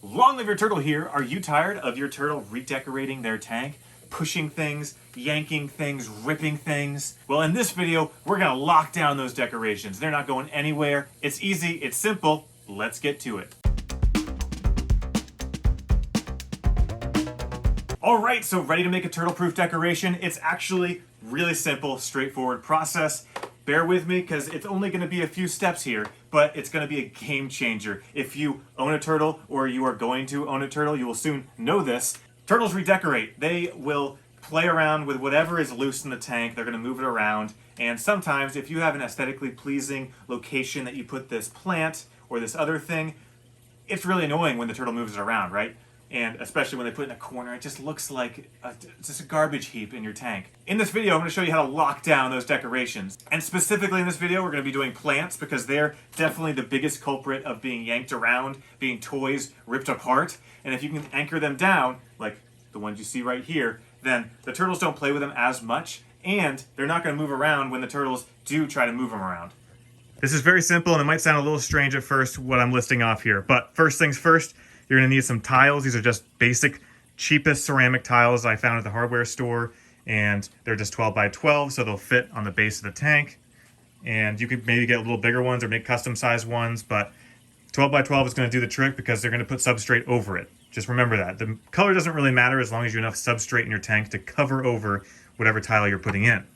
Long live your turtle here. Are you tired of your turtle redecorating their tank? Pushing things, yanking things, ripping things? Well, in this video, we're gonna lock down those decorations. They're not going anywhere. It's easy, it's simple. Let's get to it. All right, so ready to make a turtle-proof decoration? It's actually really simple, straightforward process. Bear with me because it's only going to be a few steps here, but it's going to be a game changer. If you own a turtle or you are going to own a turtle, you will soon know this. Turtles redecorate. They will play around with whatever is loose in the tank. They're going to move it around. And sometimes if you have an aesthetically pleasing location that you put this plant or this other thing, it's really annoying when the turtle moves it around, right? And especially when they put it in a corner, it just looks like just a garbage heap in your tank. In this video, I'm going to show you how to lock down those decorations. And specifically in this video, we're going to be doing plants because they're definitely the biggest culprit of being yanked around, being toys ripped apart. And if you can anchor them down, like the ones you see right here, then the turtles don't play with them as much, and they're not going to move around when the turtles do try to move them around. This is very simple, and it might sound a little strange at first what I'm listing off here, but first things first, you're going to need some tiles. These are just basic, cheapest ceramic tiles I found at the hardware store, and they're just 12 by 12, so they'll fit on the base of the tank. And you could maybe get a little bigger ones or make custom size ones, but 12 by 12 is going to do the trick because they're going to put substrate over it. Just remember that. The color doesn't really matter as long as you have enough substrate in your tank to cover over whatever tile you're putting in.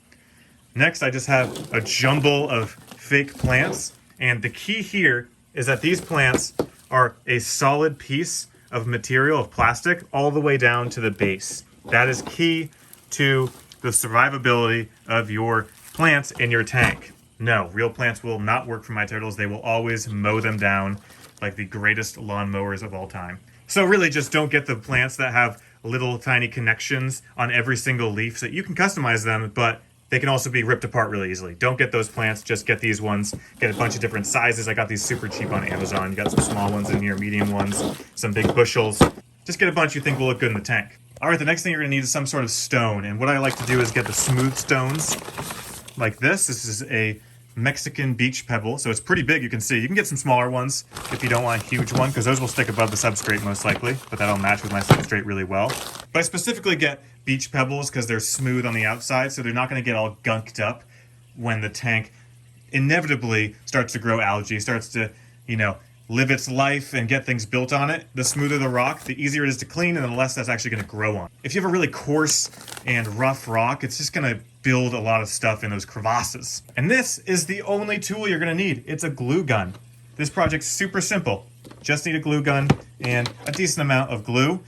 Next, I just have a jumble of fake plants, and the key here is that these plants are a solid piece of material, of plastic, all the way down to the base. That is key to the survivability of your plants in your tank. No, real plants will not work for my turtles. They will always mow them down like the greatest lawn mowers of all time. So really just don't get the plants that have little tiny connections on every single leaf so that you can customize them, but they can also be ripped apart really easily. Don't get those plants, just get these ones. Get a bunch of different sizes. I got these super cheap on Amazon. You got some small ones in here, medium ones, some big bushels. Just get a bunch you think will look good in the tank. All right, the next thing you're gonna need is some sort of stone. And what I like to do is get the smooth stones like this. This is a Mexican beach pebble, so it's pretty big, you can see. You can get some smaller ones if you don't want a huge one, because those will stick above the substrate most likely, but that'll match with my substrate really well. But I specifically get beach pebbles because they're smooth on the outside, so they're not going to get all gunked up when the tank inevitably starts to grow algae, starts to, live its life and get things built on it. The smoother the rock, the easier it is to clean, and the less that's actually going to grow on. If you have a really coarse and rough rock, it's just going to build a lot of stuff in those crevasses. And this is the only tool you're going to need. It's a glue gun. This project's super simple. Just need a glue gun and a decent amount of glue,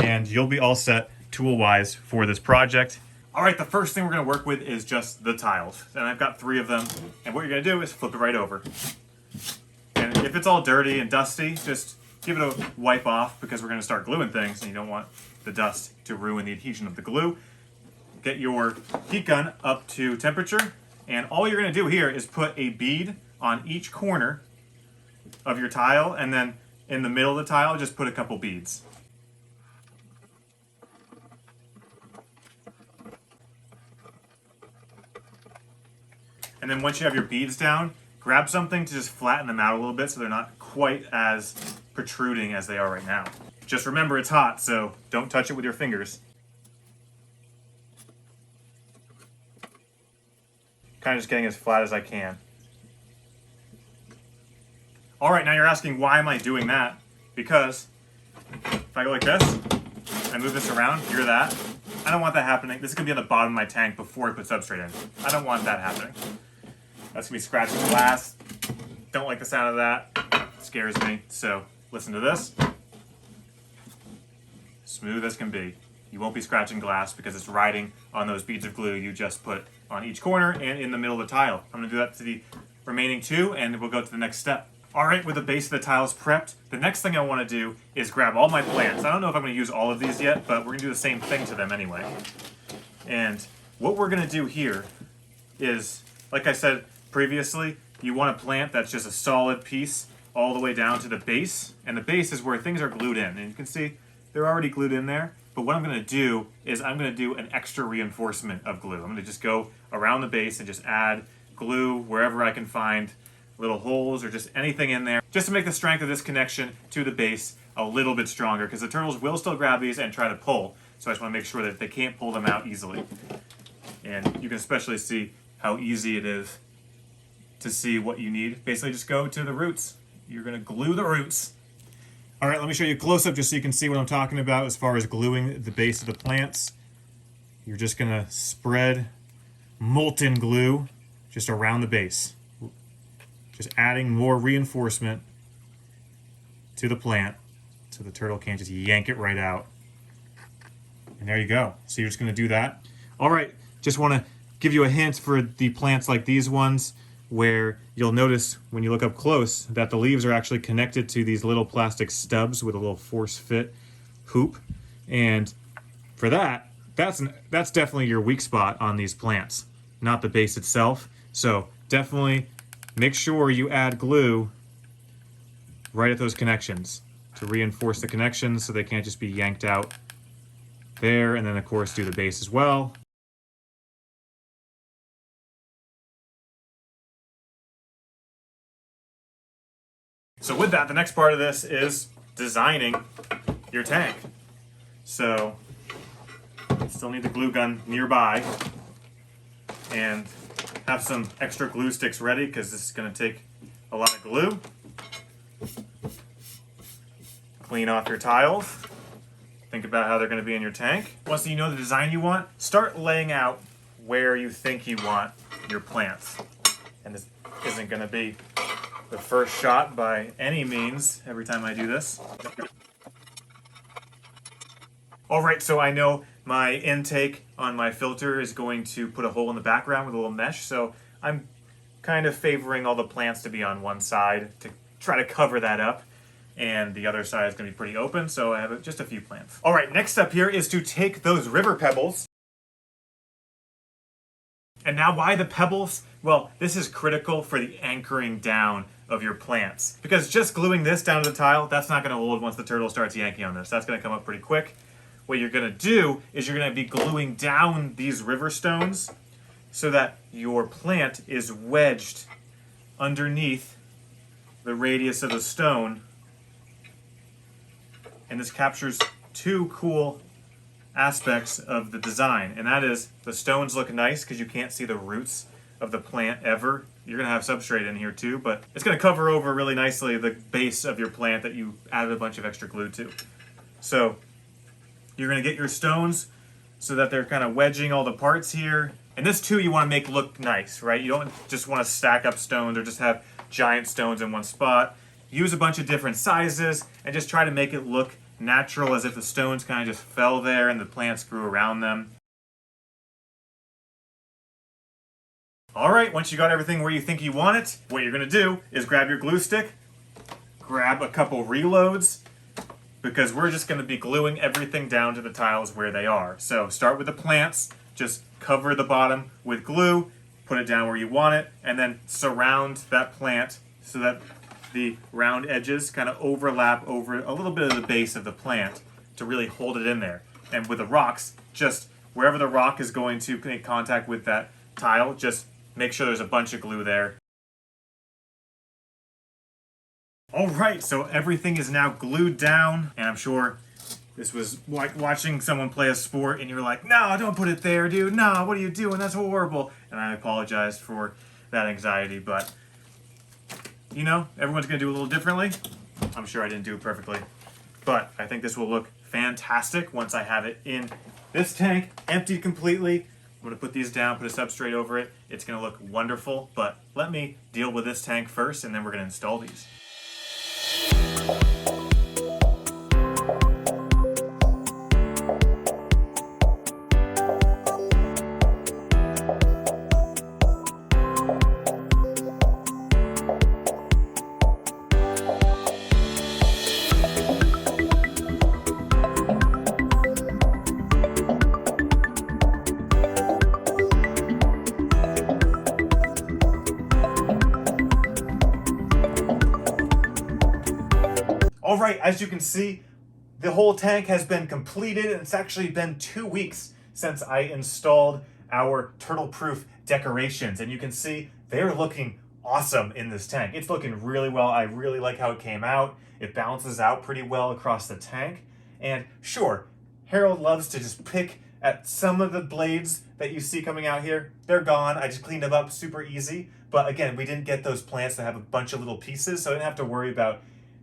and you'll be all set tool-wise for this project. All right, the first thing we're going to work with is just the tiles. And I've got 3 of them. And what you're going to do is flip it right over. And if it's all dirty and dusty, just give it a wipe off because we're going to start gluing things and you don't want the dust to ruin the adhesion of the glue. Get your heat gun up to temperature, and all you're going to do here is put a bead on each corner of your tile, and then in the middle of the tile, just put a couple beads. And then once you have your beads down, grab something to just flatten them out a little bit so they're not quite as protruding as they are right now. Just remember it's hot, so don't touch it with your fingers. Kind of just getting as flat as I can. All right, now you're asking, why am I doing that? Because if I go like this, I move this around, hear that? I don't want that happening. This is gonna be on the bottom of my tank before I put substrate in. I don't want that happening. That's gonna be scratching glass. Don't like the sound of that. It scares me. So listen to this. Smooth as can be. You won't be scratching glass because it's riding on those beads of glue you just put on each corner and in the middle of the tile. I'm gonna do that to the remaining 2, and we'll go to the next step. All right, with the base of the tiles prepped, the next thing I wanna do is grab all my plants. I don't know if I'm gonna use all of these yet, but we're gonna do the same thing to them anyway. And what we're gonna do here is, like I said previously, you want a plant that's just a solid piece all the way down to the base, and the base is where things are glued in. And you can see they're already glued in there. But what I'm going to do is I'm going to do an extra reinforcement of glue. I'm going to just go around the base and just add glue wherever I can find little holes or just anything in there, just to make the strength of this connection to the base a little bit stronger because the turtles will still grab these and try to pull. So I just want to make sure that they can't pull them out easily. And you can especially see how easy it is to see what you need. Basically just go to the roots. You're going to glue the roots. All right, let me show you a close-up just so you can see what I'm talking about as far as gluing the base of the plants. You're just going to spread molten glue just around the base. Just adding more reinforcement to the plant so the turtle can't just yank it right out. And there you go. So you're just going to do that. All right, just want to give you a hint for the plants like these ones, where you'll notice when you look up close that the leaves are actually connected to these little plastic stubs with a little force fit hoop. And for that, that's definitely your weak spot on these plants, not the base itself. So definitely make sure you add glue right at those connections to reinforce the connections so they can't just be yanked out there. And then of course do the base as well. So with that, the next part of this is designing your tank. So still need the glue gun nearby and have some extra glue sticks ready because this is going to take a lot of glue. Clean off your tiles. Think about how they're going to be in your tank. Once you know the design you want, start laying out where you think you want your plants. And this isn't going to be the first shot by any means every time I do this. Alright, so I know my intake on my filter is going to put a hole in the background with a little mesh, so I'm kind of favoring all the plants to be on one side to try to cover that up, and the other side is going to be pretty open, so I have just a few plants. Alright, next step here is to take those river pebbles. And now why the pebbles? Well, this is critical for the anchoring down of your plants. Because just gluing this down to the tile, that's not going to hold once the turtle starts yanking on this. That's going to come up pretty quick. What you're going to do is you're going to be gluing down these river stones so that your plant is wedged underneath the radius of the stone. And this captures two cool aspects of the design, and that is the stones look nice because you can't see the roots of the plant ever. You're going to have substrate in here too, but it's going to cover over really nicely the base of your plant that you added a bunch of extra glue to. So you're going to get your stones so that they're kind of wedging all the parts here. And this too you want to make look nice, right? You don't just want to stack up stones or just have giant stones in one spot. Use a bunch of different sizes and just try to make it look natural, as if the stones kind of just fell there and the plants grew around them. Alright, once you got everything where you think you want it, what you're going to do is grab your glue stick, grab a couple reloads, because we're just going to be gluing everything down to the tiles where they are. So start with the plants, just cover the bottom with glue, put it down where you want it, and then surround that plant so that the round edges kind of overlap over a little bit of the base of the plant to really hold it in there. And with the rocks, just wherever the rock is going to make contact with that tile, just make sure there's a bunch of glue there. Alright, so everything is now glued down, and I'm sure this was like watching someone play a sport and you're like, no, don't put it there, dude, no, what are you doing, that's horrible. And I apologize for that anxiety, but you know, everyone's going to do a little differently. I'm sure I didn't do it perfectly, but I think this will look fantastic once I have it in this tank, emptied completely. I'm going to put these down, put a substrate over it. It's going to look wonderful, but let me deal with this tank first, and then we're going to install these. Alright, as you can see, the whole tank has been completed, and it's actually been 2 weeks since I installed our turtle-proof decorations. And you can see they're looking awesome in this tank. It's looking really well. I really like how it came out. It balances out pretty well across the tank. And sure, Harold loves to just pick at some of the blades that you see coming out here. They're gone. I just cleaned them up super easy. But again, we didn't get those plants that have a bunch of little pieces, so I didn't have to worry about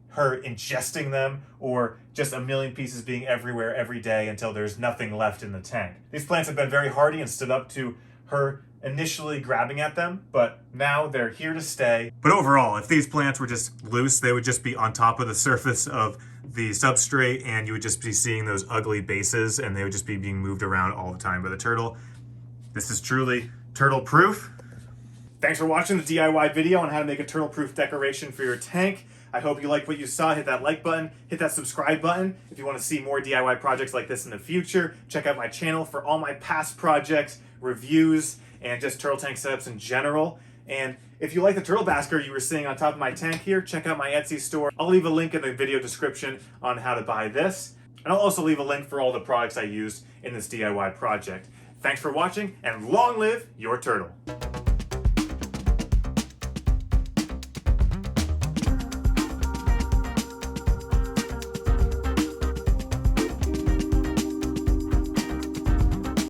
her ingesting them or just a million pieces being everywhere every day until there's nothing left in the tank. These plants have been very hardy and stood up to her initially grabbing at them, but now they're here to stay. But overall, if these plants were just loose, they would just be on top of the surface of the substrate, and you would just be seeing those ugly bases, and they would just be being moved around all the time by the turtle. This is truly turtle proof. Thanks for watching the DIY video on how to make a turtle proof decoration for your tank. I hope you liked what you saw. Hit that like button, hit that subscribe button. If you want to see more DIY projects like this in the future, check out my channel for all my past projects, reviews, and just turtle tank setups in general. And if you like the turtle basket you were seeing on top of my tank here, check out my Etsy store. I'll leave a link in the video description on how to buy this. And I'll also leave a link for all the products I used in this DIY project. Thanks for watching, and long live your turtle.